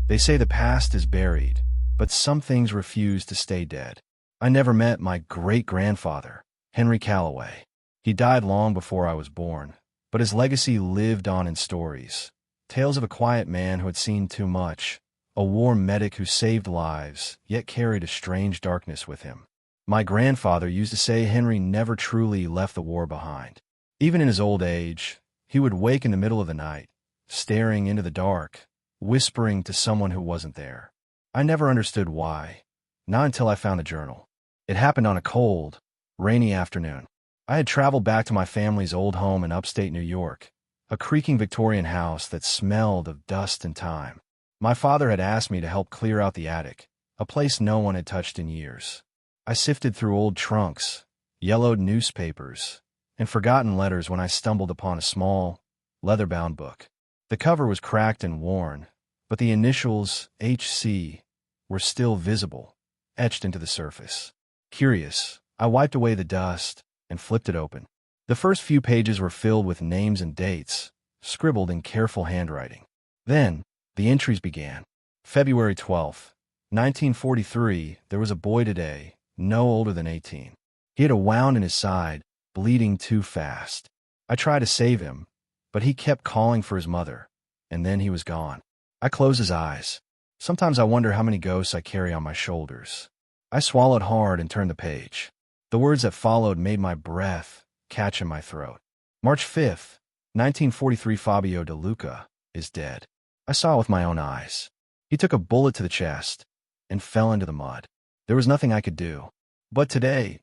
They say the past is buried, but some things refuse to stay dead. I never met my great-grandfather, Henry Calloway. He died long before I was born, but his legacy lived on in stories. Tales of a quiet man who had seen too much, a war medic who saved lives, yet carried a strange darkness with him. My grandfather used to say Henry never truly left the war behind. Even in his old age, he would wake in the middle of the night, staring into the dark, whispering to someone who wasn't there. I never understood why, not until I found the journal. It happened on a cold, rainy afternoon. I had traveled back to my family's old home in upstate New York, a creaking Victorian house that smelled of dust and time. My father had asked me to help clear out the attic, a place no one had touched in years. I sifted through old trunks, yellowed newspapers, and forgotten letters when I stumbled upon a small, leather-bound book. The cover was cracked and worn, but the initials H.C. were still visible, etched into the surface. Curious, I wiped away the dust and flipped it open. The first few pages were filled with names and dates, scribbled in careful handwriting. Then, the entries began. February 12th, 1943, there was a boy today, no older than 18. He had a wound in his side, bleeding too fast. I tried to save him, but he kept calling for his mother, and then he was gone. I closed his eyes. Sometimes I wonder how many ghosts I carry on my shoulders. I swallowed hard and turned the page. The words that followed made my breath catch in my throat. March 5th, 1943, Fabio De Luca is dead. I saw it with my own eyes. He took a bullet to the chest and fell into the mud. There was nothing I could do. But today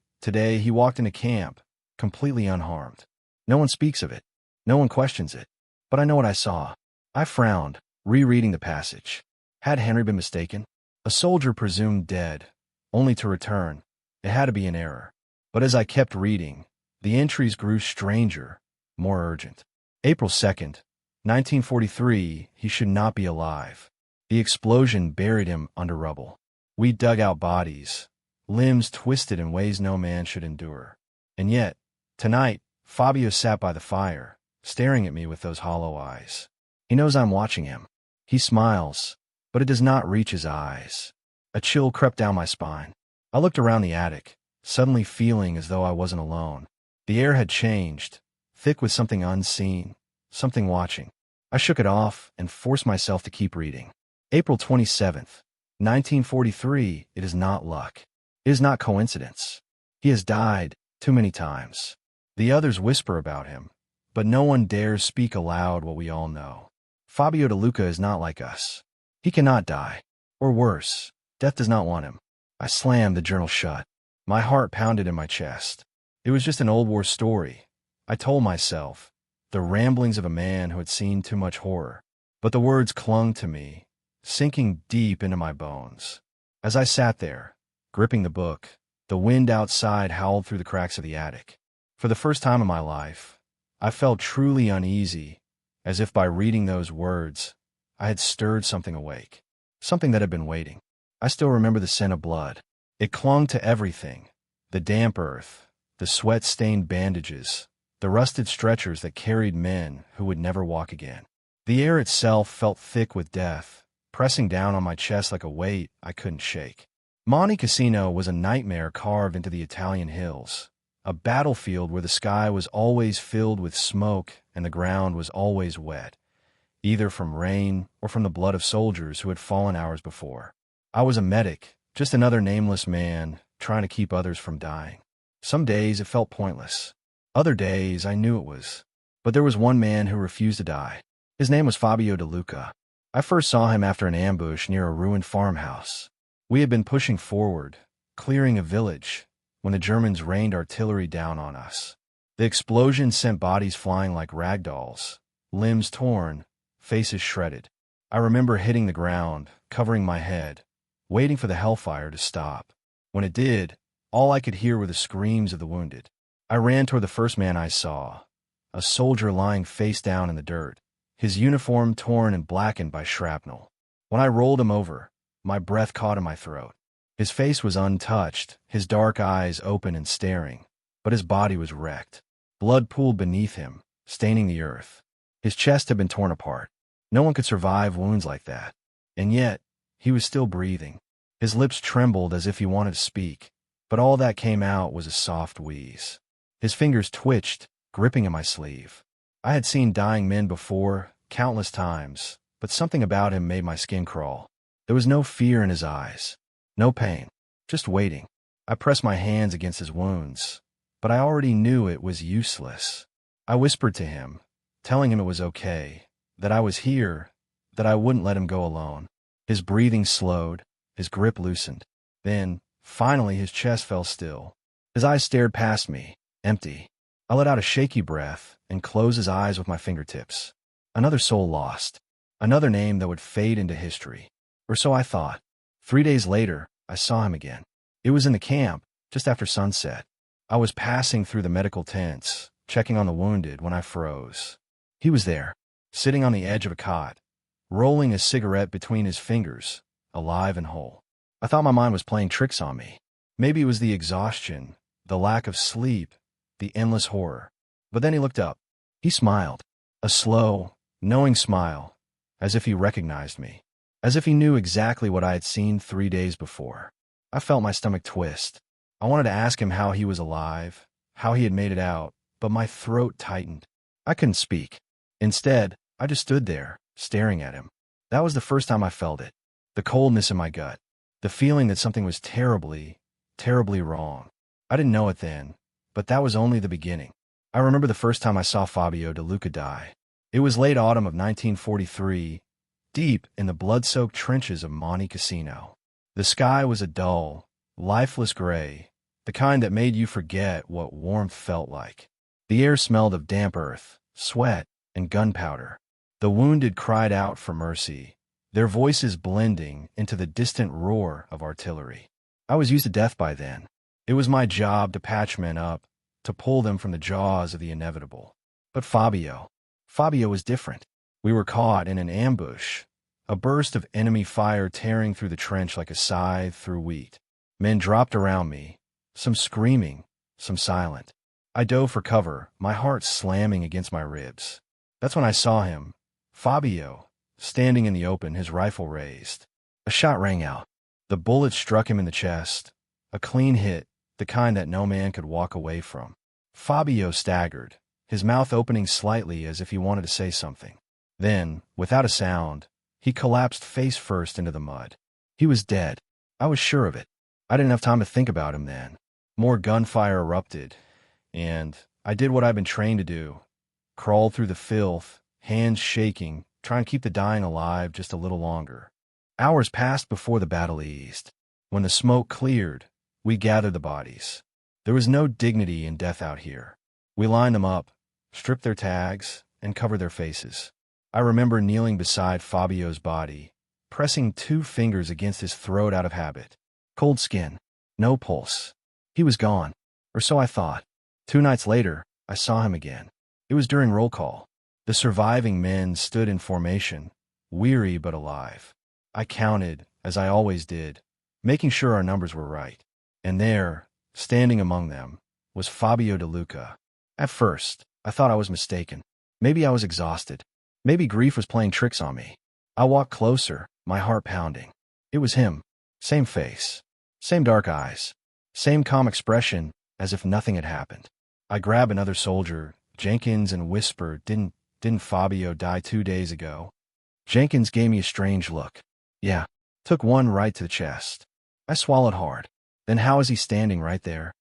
he walked into camp, completely unharmed. No one speaks of it. No one questions it. But I know what I saw. I frowned, rereading the passage. Had Henry been mistaken? A soldier presumed dead, only to return. It had to be an error. But as I kept reading, the entries grew stranger, more urgent. April 2nd, 1943, he should not be alive. The explosion buried him under rubble. We dug out bodies, limbs twisted in ways no man should endure. And yet, tonight, Fabio sat by the fire, staring at me with those hollow eyes. He knows I'm watching him. He smiles, but it does not reach his eyes. A chill crept down my spine. I looked around the attic, suddenly feeling as though I wasn't alone. The air had changed, thick with something unseen, something watching. I shook it off and forced myself to keep reading. April 27th, 1943, it is not luck. It is not coincidence. He has died too many times. The others whisper about him, but no one dares speak aloud what we all know. Fabio De Luca is not like us. He cannot die. Or worse, death does not want him. I slammed the journal shut. My heart pounded in my chest. It was just an old war story, I told myself, the ramblings of a man who had seen too much horror. But the words clung to me, sinking deep into my bones. As I sat there, gripping the book, the wind outside howled through the cracks of the attic. For the first time in my life, I felt truly uneasy, as if by reading those words, I had stirred something awake, something that had been waiting. I still remember the scent of blood. It clung to everything, the damp earth, the sweat-stained bandages, the rusted stretchers that carried men who would never walk again. The air itself felt thick with death, pressing down on my chest like a weight I couldn't shake. Monte Cassino was a nightmare carved into the Italian hills, a battlefield where the sky was always filled with smoke and the ground was always wet, either from rain or from the blood of soldiers who had fallen hours before. I was a medic, just another nameless man trying to keep others from dying. Some days it felt pointless. Other days I knew it was. But there was one man who refused to die. His name was Fabio De Luca. I first saw him after an ambush near a ruined farmhouse. We had been pushing forward, clearing a village, when the Germans rained artillery down on us. The explosion sent bodies flying like rag dolls, limbs torn, faces shredded. I remember hitting the ground, covering my head, waiting for the hellfire to stop. When it did, all I could hear were the screams of the wounded. I ran toward the first man I saw, a soldier lying face down in the dirt, his uniform torn and blackened by shrapnel. When I rolled him over, my breath caught in my throat. His face was untouched, his dark eyes open and staring, but his body was wrecked. Blood pooled beneath him, staining the earth. His chest had been torn apart. No one could survive wounds like that. And yet, he was still breathing. His lips trembled as if he wanted to speak, but all that came out was a soft wheeze. His fingers twitched, gripping at my sleeve. I had seen dying men before, countless times, but something about him made my skin crawl. There was no fear in his eyes, no pain, just waiting. I pressed my hands against his wounds, but I already knew it was useless. I whispered to him, telling him it was okay, that I was here, that I wouldn't let him go alone. His breathing slowed, his grip loosened. Then, finally, his chest fell still. His eyes stared past me, empty. I let out a shaky breath and closed his eyes with my fingertips. Another soul lost. Another name that would fade into history. Or so I thought. 3 days later, I saw him again. It was in the camp, just after sunset. I was passing through the medical tents, checking on the wounded, when I froze. He was there, sitting on the edge of a cot, rolling a cigarette between his fingers, alive and whole. I thought my mind was playing tricks on me. Maybe it was the exhaustion, the lack of sleep, the endless horror. But then he looked up. He smiled. A slow, knowing smile, as if he recognized me. As if he knew exactly what I had seen 3 days before. I felt my stomach twist. I wanted to ask him how he was alive, how he had made it out, but my throat tightened. I couldn't speak. Instead, I just stood there, staring at him. That was the first time I felt it. The coldness in my gut. The feeling that something was terribly, terribly wrong. I didn't know it then, but that was only the beginning. I remember the first time I saw Fabio De Luca die. It was late autumn of 1943, deep in the blood-soaked trenches of Monte Cassino. The sky was a dull, lifeless gray, the kind that made you forget what warmth felt like. The air smelled of damp earth, sweat, and gunpowder. The wounded cried out for mercy, their voices blending into the distant roar of artillery. I was used to death by then. It was my job to patch men up, to pull them from the jaws of the inevitable. But Fabio was different. We were caught in an ambush, a burst of enemy fire tearing through the trench like a scythe through wheat. Men dropped around me, some screaming, some silent. I dove for cover, my heart slamming against my ribs. That's when I saw him, Fabio, standing in the open, his rifle raised. A shot rang out. The bullet struck him in the chest, a clean hit, the kind that no man could walk away from. Fabio staggered, his mouth opening slightly as if he wanted to say something. Then, without a sound, he collapsed face first into the mud. He was dead. I was sure of it. I didn't have time to think about him then. More gunfire erupted, and I did what I've been trained to do. Crawled through the filth, hands shaking, trying to keep the dying alive just a little longer. Hours passed before the battle eased. When the smoke cleared, we gathered the bodies. There was no dignity in death out here. We lined them up, stripped their tags, and covered their faces. I remember kneeling beside Fabio's body, pressing 2 fingers against his throat out of habit. Cold skin, no pulse. He was gone, or so I thought. 2 nights later, I saw him again. It was during roll call. The surviving men stood in formation, weary but alive. I counted, as I always did, making sure our numbers were right. And there, standing among them, was Fabio De Luca. At first, I thought I was mistaken. Maybe I was exhausted. Maybe grief was playing tricks on me. I walked closer, my heart pounding. It was him. Same face. Same dark eyes. Same calm expression, as if nothing had happened. I grabbed another soldier, Jenkins, and whispered, Didn't Fabio die 2 days ago? Jenkins gave me a strange look. Yeah. Took one right to the chest. I swallowed hard. Then how is he standing right there?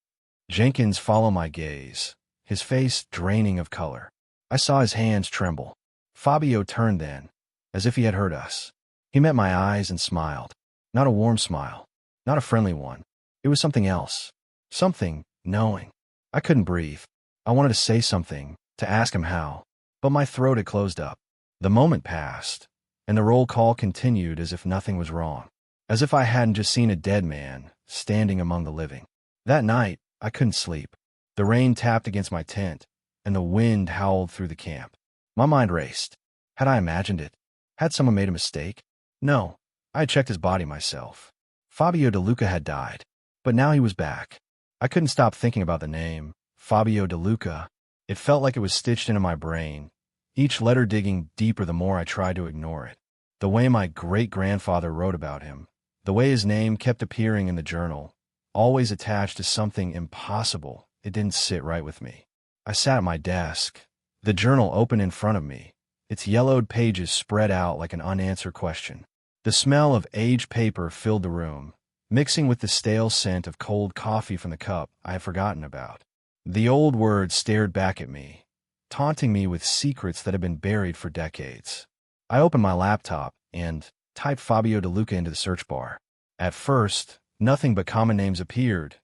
Jenkins followed my gaze, his face draining of color. I saw his hands tremble. Fabio turned then, as if he had heard us. He met my eyes and smiled. Not a warm smile. Not a friendly one. It was something else. Something knowing. I couldn't breathe. I wanted to say something, to ask him how, but my throat had closed up. The moment passed, and the roll call continued as if nothing was wrong. As if I hadn't just seen a dead man standing among the living. That night, I couldn't sleep. The rain tapped against my tent, and the wind howled through the camp. My mind raced. Had I imagined it? Had someone made a mistake? No, I had checked his body myself. Fabio De Luca had died, but now he was back. I couldn't stop thinking about the name, Fabio De Luca. It felt like it was stitched into my brain, each letter digging deeper the more I tried to ignore it. The way my great-grandfather wrote about him, the way his name kept appearing in the journal, always attached to something impossible, it didn't sit right with me. I sat at my desk, the journal open in front of me, its yellowed pages spread out like an unanswered question. The smell of aged paper filled the room, mixing with the stale scent of cold coffee from the cup I had forgotten about. The old words stared back at me, taunting me with secrets that had been buried for decades. I opened my laptop and typed Fabio De Luca into the search bar. At first, nothing but common names appeared: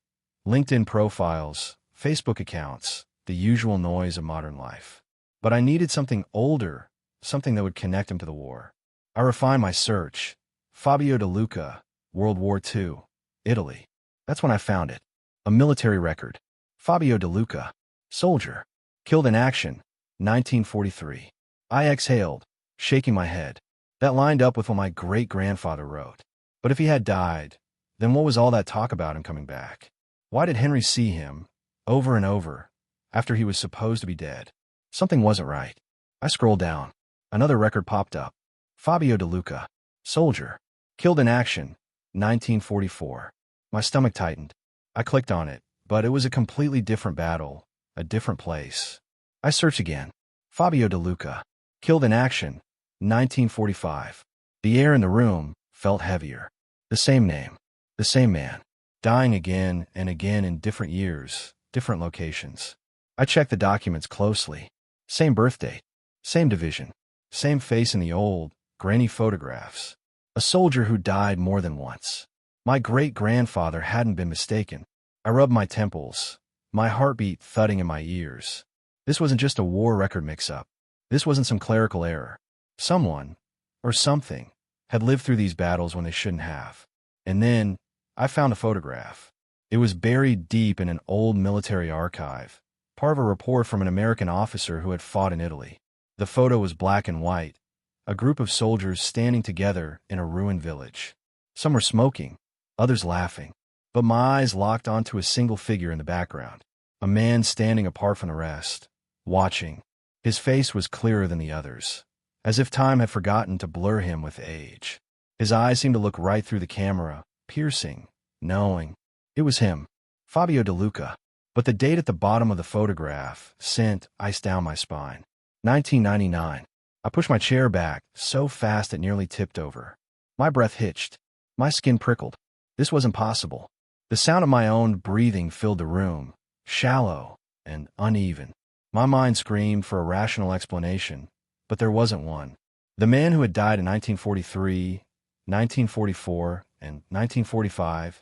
LinkedIn profiles, Facebook accounts, the usual noise of modern life. But I needed something older, something that would connect him to the war. I refined my search. Fabio De Luca, World War II, Italy. That's when I found it. A military record. Fabio De Luca, soldier, killed in action, 1943. I exhaled, shaking my head. That lined up with what my great-grandfather wrote. But if he had died, then what was all that talk about him coming back? Why did Henry see him, over and over, after he was supposed to be dead? Something wasn't right. I scrolled down. Another record popped up. Fabio De Luca, soldier, killed in action, 1944. My stomach tightened. I clicked on it, but it was a completely different battle, a different place. I searched again. Fabio De Luca, killed in action, 1945. The air in the room felt heavier. The same name, the same man, dying again and again in different years, different locations. I checked the documents closely. Same birth date, same division, same face in the old, grainy photographs. A soldier who died more than once. My great-grandfather hadn't been mistaken. I rubbed my temples, my heartbeat thudding in my ears. This wasn't just a war record mix-up. This wasn't some clerical error. Someone, or something, had lived through these battles when they shouldn't have. And then, I found a photograph. It was buried deep in an old military archive, part of a report from an American officer who had fought in Italy. The photo was black and white, a group of soldiers standing together in a ruined village. Some were smoking, others laughing. But my eyes locked onto a single figure in the background, a man standing apart from the rest, watching. His face was clearer than the others, as if time had forgotten to blur him with age. His eyes seemed to look right through the camera, piercing, knowing. It was him, Fabio De Luca. But the date at the bottom of the photograph sent ice down my spine. 1999. I pushed my chair back, so fast it nearly tipped over. My breath hitched. My skin prickled. This wasn't possible. The sound of my own breathing filled the room, shallow and uneven. My mind screamed for a rational explanation, but there wasn't one. The man who had died in 1943, 1944, and 1945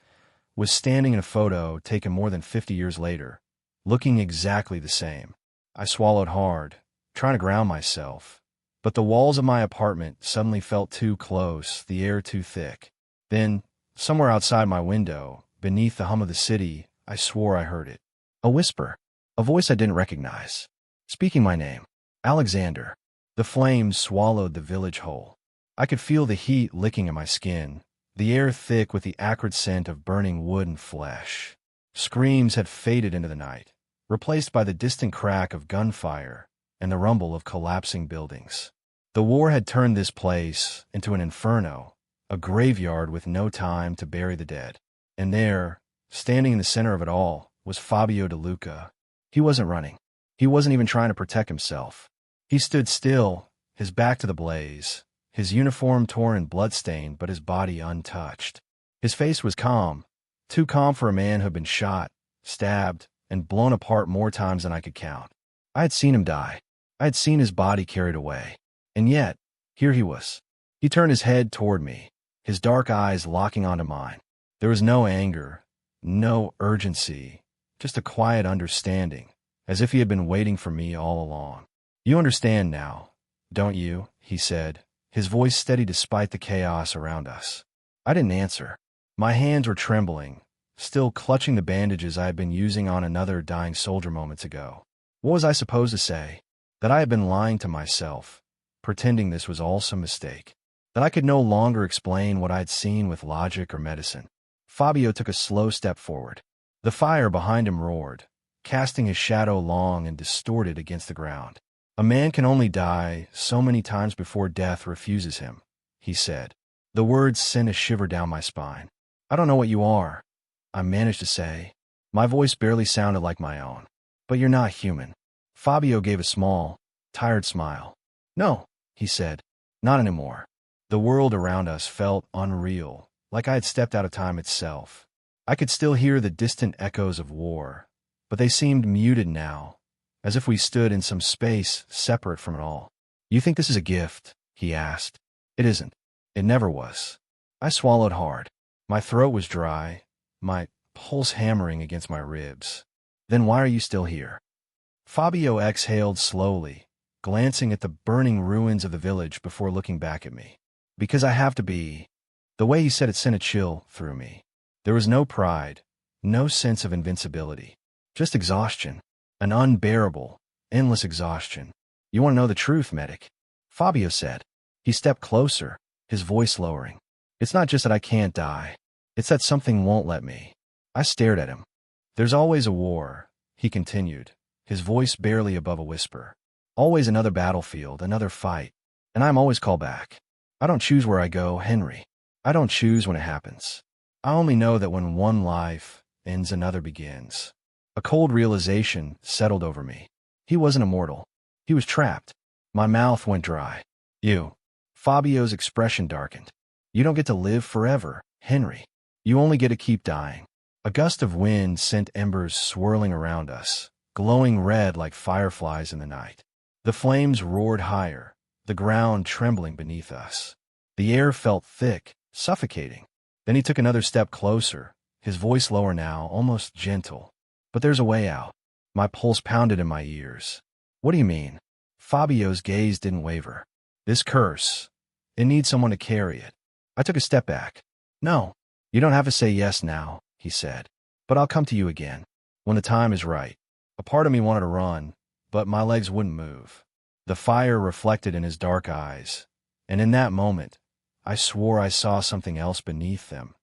was standing in a photo taken more than 50 years later, looking exactly the same. I swallowed hard, trying to ground myself, but the walls of my apartment suddenly felt too close, the air too thick. Then, somewhere outside my window, beneath the hum of the city, I swore I heard it. A whisper. A voice I didn't recognize. Speaking my name. Alexander. The flames swallowed the village whole. I could feel the heat licking at my skin, the air thick with the acrid scent of burning wood and flesh. Screams had faded into the night, replaced by the distant crack of gunfire and the rumble of collapsing buildings. The war had turned this place into an inferno, a graveyard with no time to bury the dead. And there, standing in the center of it all, was Fabio De Luca. He wasn't running. He wasn't even trying to protect himself. He stood still, his back to the blaze, his uniform torn and bloodstained, but his body untouched. His face was calm, too calm for a man who had been shot, stabbed, and blown apart more times than I could count. I had seen him die. I had seen his body carried away. And yet, here he was. He turned his head toward me, his dark eyes locking onto mine. There was no anger, no urgency, just a quiet understanding, as if he had been waiting for me all along. "You understand now, don't you?" he said, his voice steady despite the chaos around us. I didn't answer. My hands were trembling, still clutching the bandages I had been using on another dying soldier moments ago. What was I supposed to say? That I had been lying to myself, pretending this was all some mistake. That I could no longer explain what I had seen with logic or medicine. Fabio took a slow step forward. The fire behind him roared, casting his shadow long and distorted against the ground. A man can only die so many times before death refuses him, he said. The words sent a shiver down my spine. I don't know what you are, I managed to say. My voice barely sounded like my own. But you're not human. Fabio gave a small, tired smile. No, he said. Not anymore. The world around us felt unreal, like I had stepped out of time itself. I could still hear the distant echoes of war, but they seemed muted now, as if we stood in some space separate from it all. You think this is a gift? He asked. It isn't. It never was. I swallowed hard. My throat was dry, my pulse hammering against my ribs. Then why are you still here? Fabio exhaled slowly, glancing at the burning ruins of the village before looking back at me. Because I have to be. The way he said it sent a chill through me. There was no pride, no sense of invincibility. Just exhaustion. An unbearable, endless exhaustion. You want to know the truth, medic? Fabio said. He stepped closer, his voice lowering. It's not just that I can't die. It's that something won't let me. I stared at him. There's always a war, he continued, his voice barely above a whisper. Always another battlefield, another fight. And I'm always called back. I don't choose where I go, Henry. I don't choose when it happens. I only know that when one life ends, another begins. A cold realization settled over me. He wasn't immortal. He was trapped. My mouth went dry. You. Fabio's expression darkened. You don't get to live forever, Henry. You only get to keep dying. A gust of wind sent embers swirling around us, glowing red like fireflies in the night. The flames roared higher, the ground trembling beneath us. The air felt thick, suffocating. Then he took another step closer, his voice lower now, almost gentle. But there's a way out. My pulse pounded in my ears. What do you mean? Fabio's gaze didn't waver. This curse. It needs someone to carry it. I took a step back. No, you don't have to say yes now, he said. But I'll come to you again. When the time is right. A part of me wanted to run, but my legs wouldn't move. The fire reflected in his dark eyes. And in that moment, I swore I saw something else beneath them.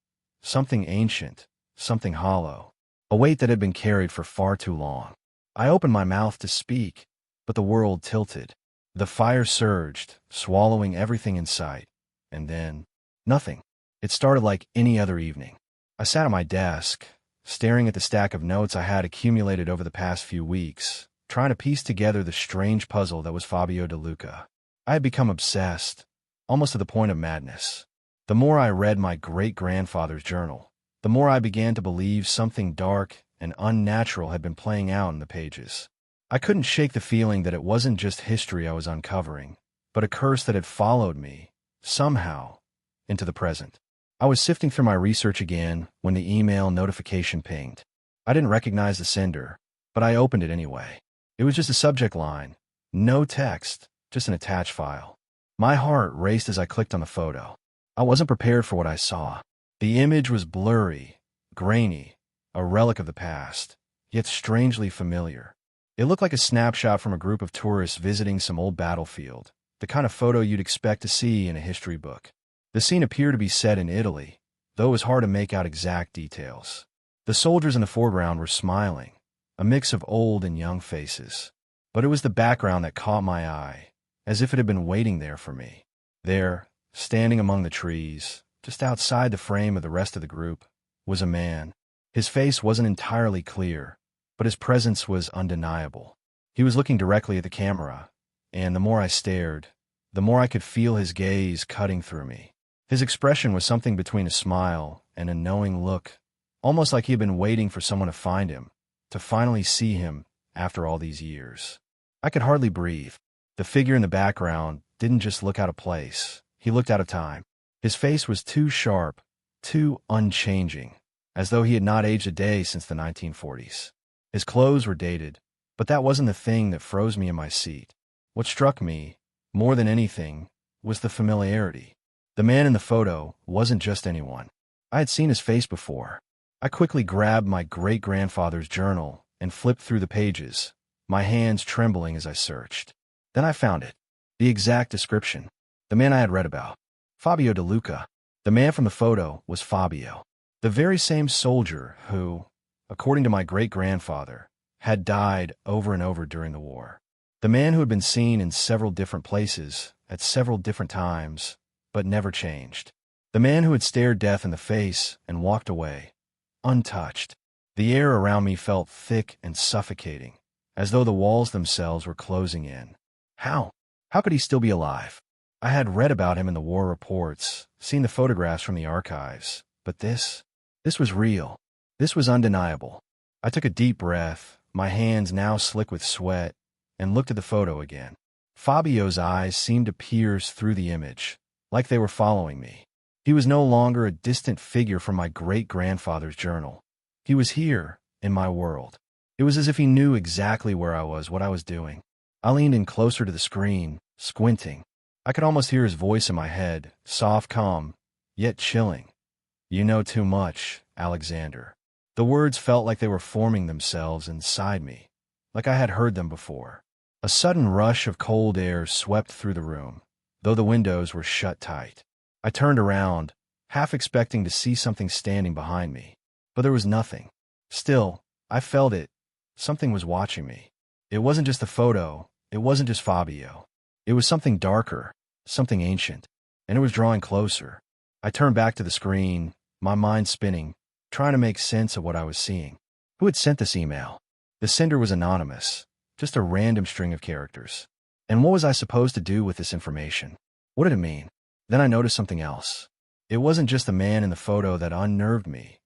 Something ancient, something hollow. A weight that had been carried for far too long. I opened my mouth to speak, but the world tilted. The fire surged, swallowing everything in sight. And then, nothing. It started like any other evening. I sat at my desk, staring at the stack of notes I had accumulated over the past few weeks, trying to piece together the strange puzzle that was Fabio De Luca. I had become obsessed, almost to the point of madness. The more I read my great-grandfather's journal, the more I began to believe something dark and unnatural had been playing out in the pages. I couldn't shake the feeling that it wasn't just history I was uncovering, but a curse that had followed me, somehow, into the present. I was sifting through my research again when the email notification pinged. I didn't recognize the sender, but I opened it anyway. It was just a subject line, no text, just an attached file. My heart raced as I clicked on the photo. I wasn't prepared for what I saw. The image was blurry, grainy, a relic of the past, yet strangely familiar. It looked like a snapshot from a group of tourists visiting some old battlefield, the kind of photo you'd expect to see in a history book. The scene appeared to be set in Italy, though it was hard to make out exact details. The soldiers in the foreground were smiling, a mix of old and young faces. But it was the background that caught my eye, as if it had been waiting there for me. There, standing among the trees, just outside the frame of the rest of the group, was a man. His face wasn't entirely clear, but his presence was undeniable. He was looking directly at the camera, and the more I stared, the more I could feel his gaze cutting through me. His expression was something between a smile and a knowing look, almost like he had been waiting for someone to find him, to finally see him after all these years. I could hardly breathe. The figure in the background didn't just look out of place, he looked out of time. His face was too sharp, too unchanging, as though he had not aged a day since the 1940s. His clothes were dated, but that wasn't the thing that froze me in my seat. What struck me, more than anything, was the familiarity. The man in the photo wasn't just anyone. I had seen his face before. I quickly grabbed my great-grandfather's journal and flipped through the pages, my hands trembling as I searched. Then I found it. The exact description. The man I had read about. Fabio De Luca. The man from the photo was Fabio. The very same soldier who, according to my great-grandfather, had died over and over during the war. The man who had been seen in several different places, at several different times, but never changed. The man who had stared death in the face and walked away, untouched. The air around me felt thick and suffocating, as though the walls themselves were closing in. How? How could he still be alive? I had read about him in the war reports, seen the photographs from the archives, but this was real. This was undeniable. I took a deep breath, my hands now slick with sweat, and looked at the photo again. Fabio's eyes seemed to pierce through the image, like they were following me. He was no longer a distant figure from my great-grandfather's journal. He was here, in my world. It was as if he knew exactly where I was, what I was doing. I leaned in closer to the screen, squinting. I could almost hear his voice in my head, soft, calm, yet chilling. "You know too much, Alexander." The words felt like they were forming themselves inside me, like I had heard them before. A sudden rush of cold air swept through the room, though the windows were shut tight. I turned around, half expecting to see something standing behind me, but there was nothing. Still, I felt it. Something was watching me. It wasn't just the photo. It wasn't just Fabio. It was something darker, something ancient, and it was drawing closer. I turned back to the screen, my mind spinning, trying to make sense of what I was seeing. Who had sent this email? The sender was anonymous, just a random string of characters. And what was I supposed to do with this information? What did it mean? Then I noticed something else. It wasn't just the man in the photo that unnerved me.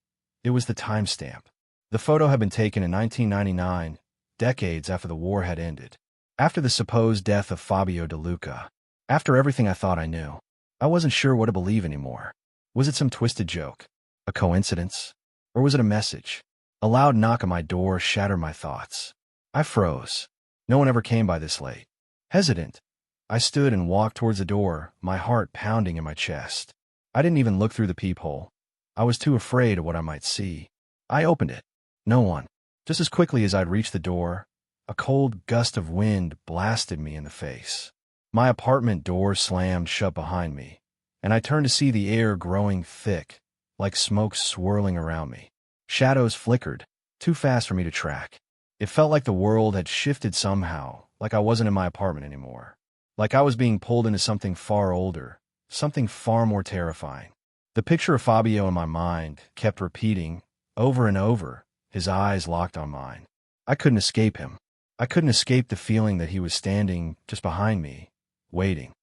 It was the timestamp. The photo had been taken in 1999, decades after the war had ended. After the supposed death of Fabio De Luca. After everything I thought I knew. I wasn't sure what to believe anymore. Was it some twisted joke? A coincidence? Or was it a message? A loud knock on my door shattered my thoughts. I froze. No one ever came by this late. Hesitant, I stood and walked towards the door, my heart pounding in my chest. I didn't even look through the peephole. I was too afraid of what I might see. I opened it. No one. Just as quickly as I'd reached the door, a cold gust of wind blasted me in the face. My apartment door slammed shut behind me, and I turned to see the air growing thick, like smoke swirling around me. Shadows flickered, too fast for me to track. It felt like the world had shifted somehow, like I wasn't in my apartment anymore. Like I was being pulled into something far older, something far more terrifying. The picture of Fabio in my mind kept repeating, over and over, his eyes locked on mine. I couldn't escape him. I couldn't escape the feeling that he was standing just behind me, waiting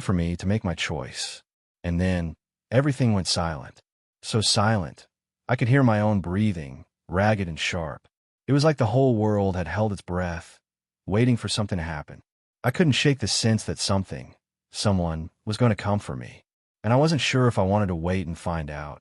for me to make my choice. And then, everything went silent. So silent, I could hear my own breathing, ragged and sharp. It was like the whole world had held its breath, waiting for something to happen. I couldn't shake the sense that someone, was going to come for me. And I wasn't sure if I wanted to wait and find out,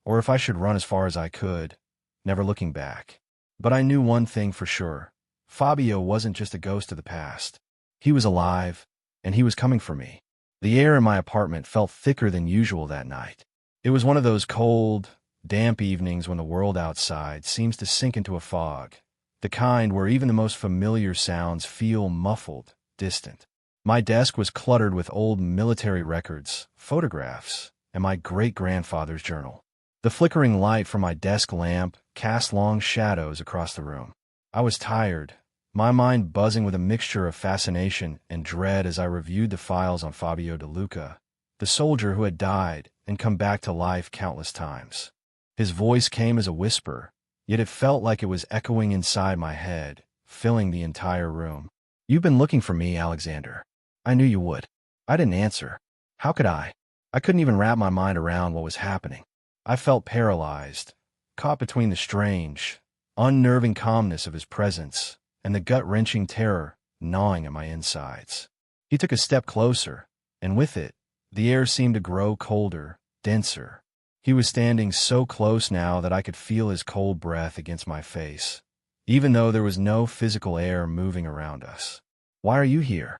or if I should run as far as I could, never looking back. But I knew one thing for sure. Fabio wasn't just a ghost of the past. He was alive, and he was coming for me. The air in my apartment felt thicker than usual that night. It was one of those cold, damp evenings when the world outside seems to sink into a fog, the kind where even the most familiar sounds feel muffled, distant. My desk was cluttered with old military records, photographs, and my great-grandfather's journal. The flickering light from my desk lamp cast long shadows across the room. I was tired, my mind buzzing with a mixture of fascination and dread as I reviewed the files on Fabio De Luca, the soldier who had died and come back to life countless times. His voice came as a whisper, yet it felt like it was echoing inside my head, filling the entire room. "You've been looking for me, Alexander. I knew you would." I didn't answer. How could I? I couldn't even wrap my mind around what was happening. I felt paralyzed, caught between the strange, unnerving calmness of his presence and the gut-wrenching terror gnawing at my insides. He took a step closer, and with it, the air seemed to grow colder, denser. He was standing so close now that I could feel his cold breath against my face, even though there was no physical air moving around us. "Why are you here?"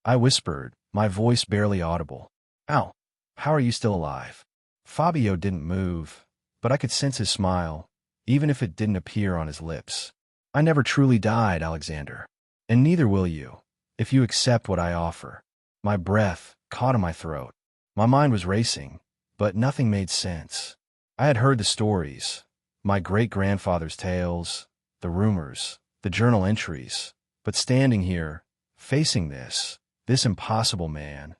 I whispered, my voice barely audible. "Ow, how are you still alive?" Fabio didn't move, but I could sense his smile, even if it didn't appear on his lips. "I never truly died, Alexander. And neither will you, if you accept what I offer." My breath caught in my throat. My mind was racing, but nothing made sense. I had heard the stories, my great-grandfather's tales, the rumors, the journal entries, but standing here, facing this impossible man,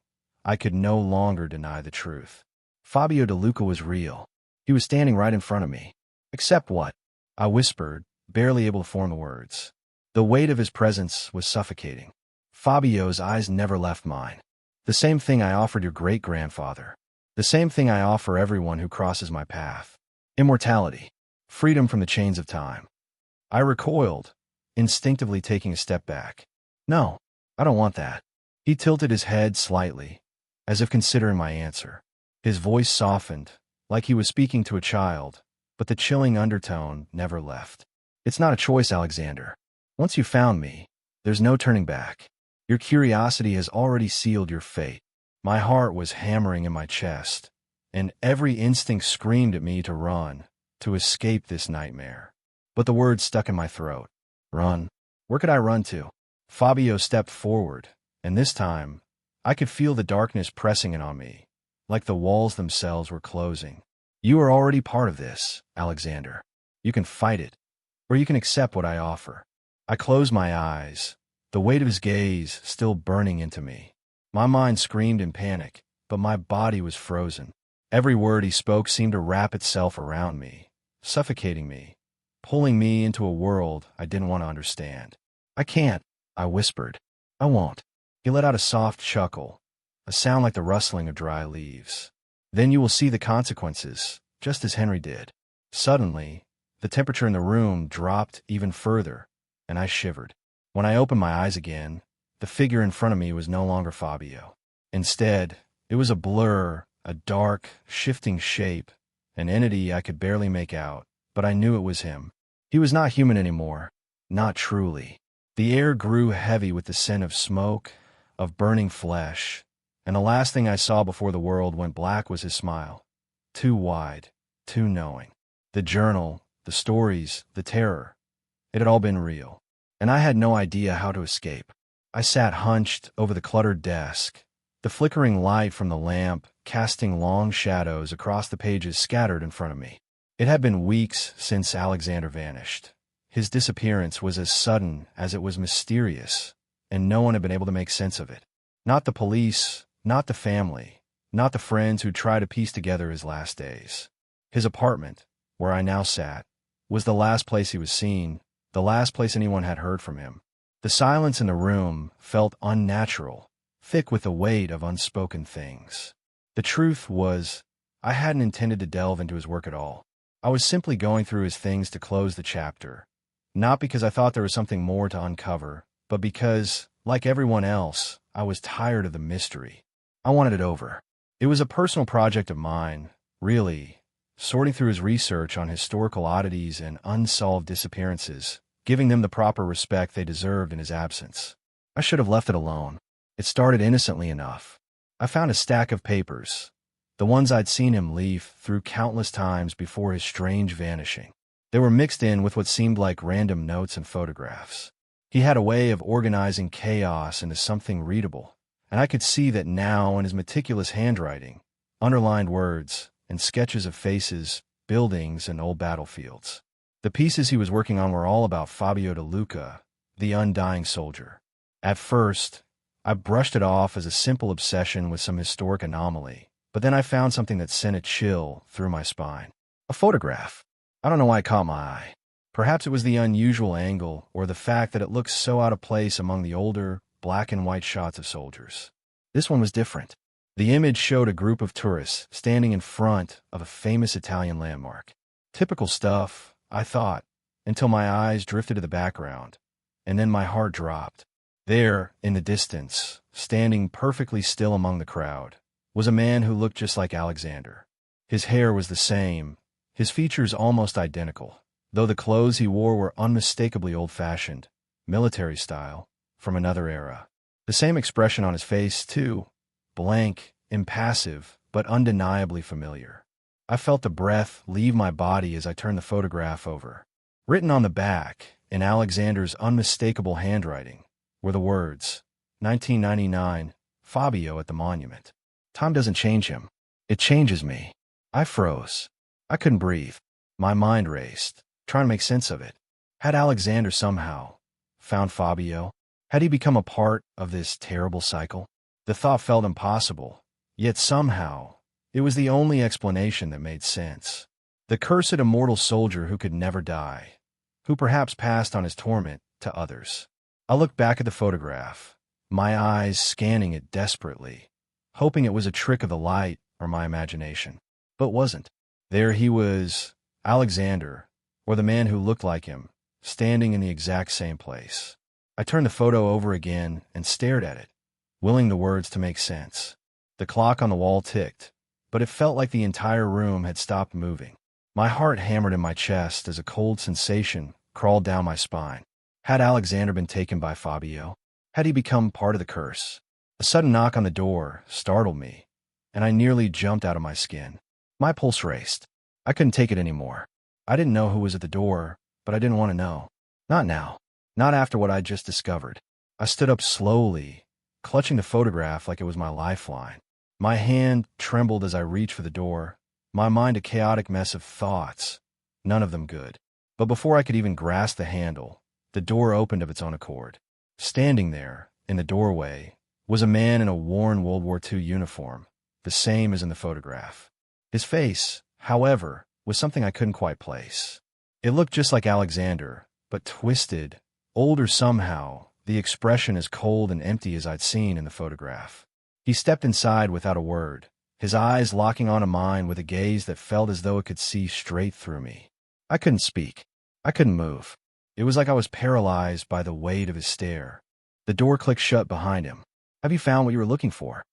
I could no longer deny the truth. Fabio De Luca was real. He was standing right in front of me. Except what? I whispered, barely able to form the words. The weight of his presence was suffocating. Fabio's eyes never left mine. The same thing I offered your great-grandfather. The same thing I offer everyone who crosses my path. Immortality. Freedom from the chains of time. I recoiled, instinctively taking a step back. No, I don't want that. He tilted his head slightly, as if considering my answer. His voice softened, like he was speaking to a child, but the chilling undertone never left. It's not a choice, Alexander. Once you found me, there's no turning back. Your curiosity has already sealed your fate. My heart was hammering in my chest, and every instinct screamed at me to run, to escape this nightmare. But the words stuck in my throat. Run? Where could I run to? Fabio stepped forward, and this time, I could feel the darkness pressing in on me, like the walls themselves were closing. You are already part of this, Alexander. You can fight it, or you can accept what I offer. I closed my eyes, the weight of his gaze still burning into me. My mind screamed in panic, but my body was frozen. Every word he spoke seemed to wrap itself around me, suffocating me, pulling me into a world I didn't want to understand. I can't, I whispered. I won't. He let out a soft chuckle, a sound like the rustling of dry leaves. Then you will see the consequences, just as Henry did. Suddenly, the temperature in the room dropped even further, and I shivered. When I opened my eyes again, the figure in front of me was no longer Fabio. Instead, it was a blur, a dark, shifting shape, an entity I could barely make out, but I knew it was him. He was not human anymore, not truly. The air grew heavy with the scent of smoke, of burning flesh, and the last thing I saw before the world went black was his smile. Too wide, too knowing. The journal, the stories, the terror. It had all been real, and I had no idea how to escape. I sat hunched over the cluttered desk, the flickering light from the lamp casting long shadows across the pages scattered in front of me. It had been weeks since Alexander vanished. His disappearance was as sudden as it was mysterious, and no one had been able to make sense of it. Not the police, not the family, not the friends who tried to piece together his last days. His apartment, where I now sat, was the last place he was seen, the last place anyone had heard from him. The silence in the room felt unnatural, thick with the weight of unspoken things. The truth was, I hadn't intended to delve into his work at all. I was simply going through his things to close the chapter, not because I thought there was something more to uncover, but because, like everyone else, I was tired of the mystery. I wanted it over. It was a personal project of mine, really, sorting through his research on historical oddities and unsolved disappearances, giving them the proper respect they deserved in his absence. I should have left it alone. It started innocently enough. I found a stack of papers, the ones I'd seen him leaf through countless times before his strange vanishing. They were mixed in with what seemed like random notes and photographs. He had a way of organizing chaos into something readable, and I could see that now in his meticulous handwriting, underlined words, and sketches of faces, buildings, and old battlefields. The pieces he was working on were all about Fabio De Luca, the undying soldier. At first, I brushed it off as a simple obsession with some historic anomaly, but then I found something that sent a chill through my spine. A photograph. I don't know why it caught my eye. Perhaps it was the unusual angle or the fact that it looked so out of place among the older, black and white shots of soldiers. This one was different. The image showed a group of tourists standing in front of a famous Italian landmark. Typical stuff, I thought, until my eyes drifted to the background, and then my heart dropped. There, in the distance, standing perfectly still among the crowd, was a man who looked just like Alexander. His hair was the same, his features almost identical, though the clothes he wore were unmistakably old-fashioned, military style, from another era. The same expression on his face, too, blank, impassive, but undeniably familiar. I felt the breath leave my body as I turned the photograph over. Written on the back, in Alexander's unmistakable handwriting, were the words, 1999, Fabio at the monument. Time doesn't change him. It changes me. I froze. I couldn't breathe. My mind raced, trying to make sense of it. Had Alexander somehow found Fabio? Had he become a part of this terrible cycle? The thought felt impossible, yet somehow, it was the only explanation that made sense. The cursed immortal soldier who could never die, who perhaps passed on his torment to others. I looked back at the photograph, my eyes scanning it desperately, hoping it was a trick of the light or my imagination. But wasn't. There he was, Alexander, or the man who looked like him, standing in the exact same place. I turned the photo over again and stared at it, willing the words to make sense. The clock on the wall ticked, but it felt like the entire room had stopped moving. My heart hammered in my chest as a cold sensation crawled down my spine. Had Alexander been taken by Fabio? Had he become part of the curse? A sudden knock on the door startled me, and I nearly jumped out of my skin. My pulse raced. I couldn't take it anymore. I didn't know who was at the door, but I didn't want to know. Not now. Not after what I'd just discovered. I stood up slowly, clutching the photograph like it was my lifeline. My hand trembled as I reached for the door, my mind a chaotic mess of thoughts, none of them good. But before I could even grasp the handle, the door opened of its own accord. Standing there, in the doorway, was a man in a worn World War II uniform, the same as in the photograph. His face, however, was something I couldn't quite place. It looked just like Alexander, but twisted, older somehow, the expression as cold and empty as I'd seen in the photograph. He stepped inside without a word, his eyes locking onto mine with a gaze that felt as though it could see straight through me. I couldn't speak. I couldn't move. It was like I was paralyzed by the weight of his stare. The door clicked shut behind him. "Have you found what you were looking for?"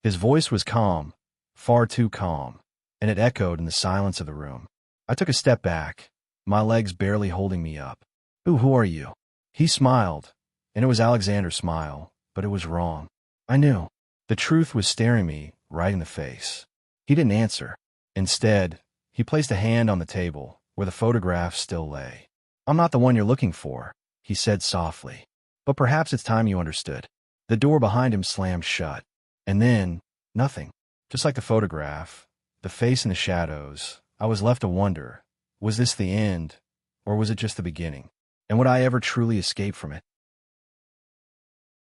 His voice was calm, far too calm, and it echoed in the silence of the room. I took a step back, my legs barely holding me up. Who are you?" He smiled, and it was Alexander's smile, but it was wrong. I knew. The truth was staring me right in the face. He didn't answer. Instead, he placed a hand on the table, where the photograph still lay. "I'm not the one you're looking for," he said softly. "But perhaps it's time you understood." The door behind him slammed shut. And then, nothing. Just like the photograph, the face in the shadows, I was left to wonder, was this the end, or was it just the beginning? And would I ever truly escape from it?